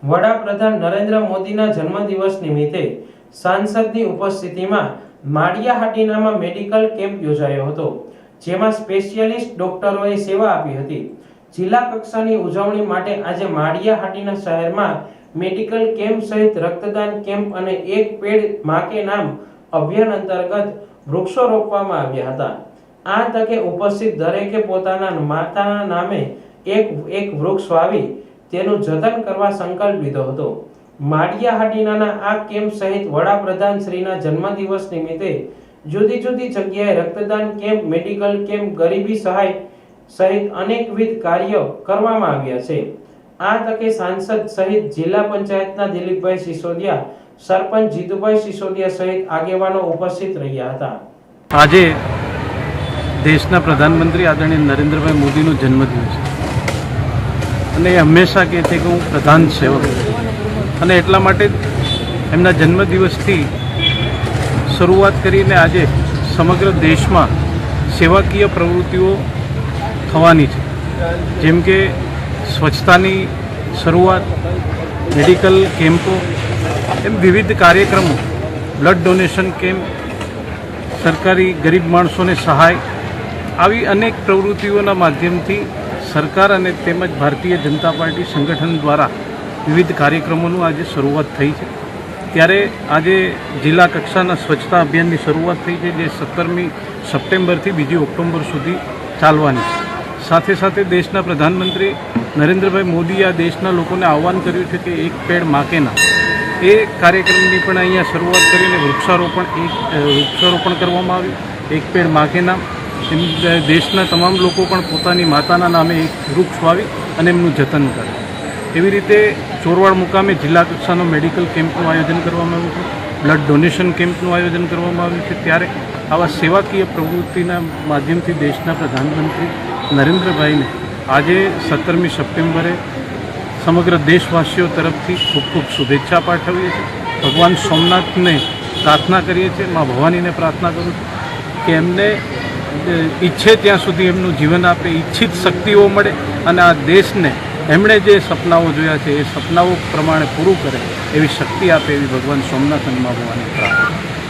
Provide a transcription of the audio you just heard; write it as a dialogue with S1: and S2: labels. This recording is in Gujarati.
S1: વડાપ્રધાન નરેન્દ્ર મોદીના જન્મદિવસ નિમિત્તે સાંસદની ઉપસ્થિતિમાં માળિયાહાટીનામાં મેડિકલ કેમ્પ યોજાયો હતો, જેમાં સ્પેશિયાલિસ્ટ ડોક્ટરોએ સેવા આપી હતી। જિલ્લા કક્ષાની ઉજવણી માટે આજે માળિયાહાટીના શહેરમાં મેડિકલ કેમ્પ સહિત રક્તદાન કેમ્પ અને એક પેડ માં કે નામ અભિયાન અંતર્ગત વૃક્ષો રોપવામાં આવ્યા હતા। આ તકે ઉપસ્થિત દરેકે પોતાના માતાના નામે એક વૃક્ષ વાવી તેનું જતન કરવા સંકલ્પ લીધો હતો। માળિયાહાટીના આ કેમ્પ સહિત વડાપ્રધાન શ્રીના જન્મદિવસ નિમિત્તે જુદી જુદી જગ્યાએ રક્તદાન કેમ્પ, મેડિકલ કેમ્પ, ગરીબી સહાય સહિત અનેકવિધ કાર્યો કરવામાં આવ્યા છે। આ તકે સાંસદ સહિત જિલ્લા પંચાયતના દિલીપભાઈ સિસોદિયા, સરપંચ જીતુભાઈ સિસોદિયા સહિત આગેવાનો ઉપસ્થિત રહ્યા હતા।
S2: આજે દેશના પ્રધાનમંત્રી આદરણીય નરેન્દ્રભાઈ મોદીનો જન્મદિવસ છે અને એ હંમેશા કહે છે કે હું પ્રધાન સેવક છું અને એટલા માટે એમના જન્મદિવસથી શરૂઆત કરીને આજે સમગ્ર દેશમાં સેવાકીય પ્રવૃત્તિઓ થવાની છે, જેમ કે સ્વચ્છતાની શરૂઆત, મેડિકલ કેમ્પો, એમ વિવિધ કાર્યક્રમો, બ્લડ ડોનેશન કેમ્પ, સરકારી ગરીબ માણસોને સહાય, આવી અનેક પ્રવૃત્તિઓના માધ્યમથી સરકાર અને તેમજ ભારતીય જનતા પાર્ટી સંગઠન દ્વારા વિવિધ કાર્યક્રમોનું આજે શરૂઆત થઈ છે। ત્યારે આજે જિલ્લા કક્ષાના સ્વચ્છતા અભિયાનની શરૂઆત થઈ છે, જે 17મી સપ્ટેમ્બરથી 2 ઓક્ટોબર સુધી ચાલવાની છે। સાથે સાથે દેશના પ્રધાનમંત્રી નરેન્દ્રભાઈ મોદીએ આ દેશના લોકોને આહ્વાન કર્યું છે કે એક પેડ માં કે નામ, એ કાર્યક્રમની પણ અહીંયા શરૂઆત કરીને વૃક્ષારોપણ કરવામાં આવ્યું। એક પેડ માં કે નામ, દેશના તમામ લોકો પણ પોતાની માતાના નામે એક વૃક્ષ વાવી અને એમનું જતન કરે। એવી રીતે ચોરવાડ મુકામે જિલ્લા કક્ષાનો મેડિકલ કેમ્પનું આયોજન કરવામાં આવ્યું છે, બ્લડ ડોનેશન કેમ્પનું આયોજન કરવામાં આવ્યું છે। ત્યારે આવા સેવાકીય પ્રવૃત્તિના માધ્યમથી દેશના પ્રધાનમંત્રી નરેન્દ્રભાઈને આજે 17મી સપ્ટેમ્બરે સમગ્ર દેશવાસીઓ તરફથી ખૂબ ખૂબ શુભેચ્છા પાઠવીએ છીએ। ભગવાન સોમનાથને પ્રાર્થના કરીએ છીએ, મા ભવાનીને પ્રાર્થના કરું છું કે એમને ઈચ્છે ત્યાં સુધી એમનું જીવન આપે, ઈચ્છિત શક્તિઓ મળે અને આ દેશને એમણે જે સપનાઓ જોયા છે એ સપનાઓ પ્રમાણે પૂરું કરે એવી શક્તિ આપે, એવી ભગવાન સોમનાથ અને મા ભવાની પ્રાર્થના।